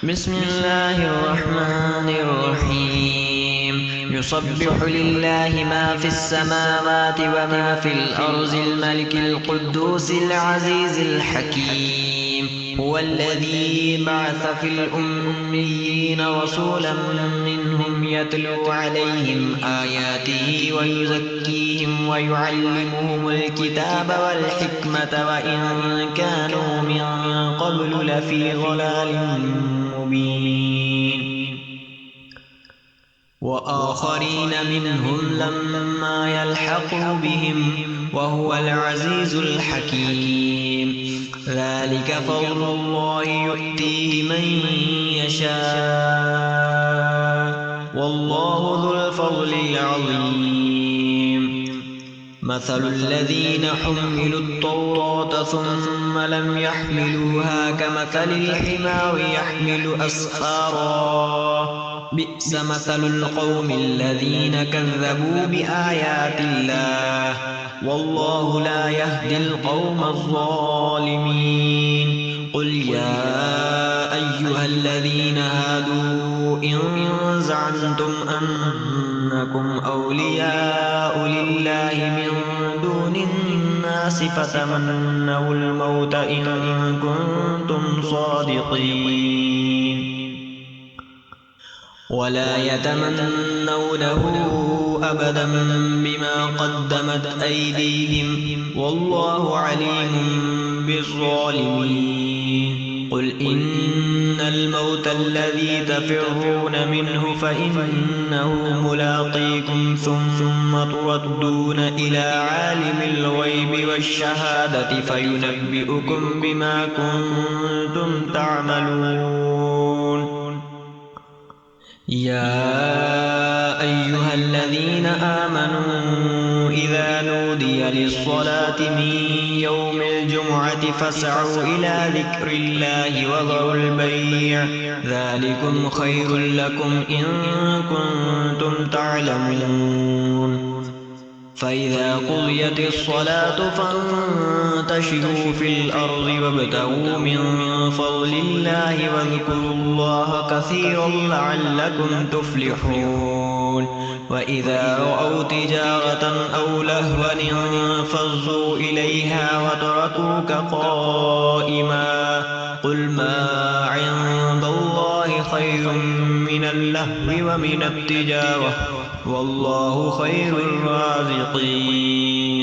بسم الله الرحمن الرحيم. يسبح لله ما في السماوات وما في الأرض الملك القدوس العزيز الحكيم. هو الذي بعث في الأميين رسولا منهم يتلو عليهم آياته ويزكيهم ويعلمهم الكتاب والحكمة وإن كانوا من قبل لفي ضلال مبين. وآخرين منهم لما يلحقوا بهم وهو العزيز الحكيم. ذلك فضل الله يؤتيه من يشاء والله ذو الفضل العظيم. مثل الذين حملوا التوراة ثم لم يحملوها كمثل الحمار يحمل أسفارا بئس مثل القوم الذين كذبوا بآيات الله والله لا يهدي القوم الظالمين. قل يا أيها الذين هادوا إن زعمتم أنكم أولياء لله من دون الناس فتمنوا الموت إن كنتم صادقين ولا يتمنونه أبدا بما قدمت أيديهم والله عليم بالظالمين. قل إن الموت الذي تفرون منه فإنه ملاقيكم ثم تردون إلى عالم الغيب والشهادة فينبئكم بما كنتم تعملون. يا أيها الذين آمنوا إذا نودي للصلاة من يوم الجمعة فاسعوا إلى ذكر الله وذروا البيع ذلكم خير لكم إن كنتم تعلمون. فإذا قضيت الصلاة فانتشروا في الأرض وابتغوا من فضل الله واذكروا الله كثيرا لعلكم تفلحون. وإذا رأوا تجارة أو لهوا انفضوا إليها وتركوك قائما قل ما عند الله خير من اللهو ومن التجارة والله خير الرازقين.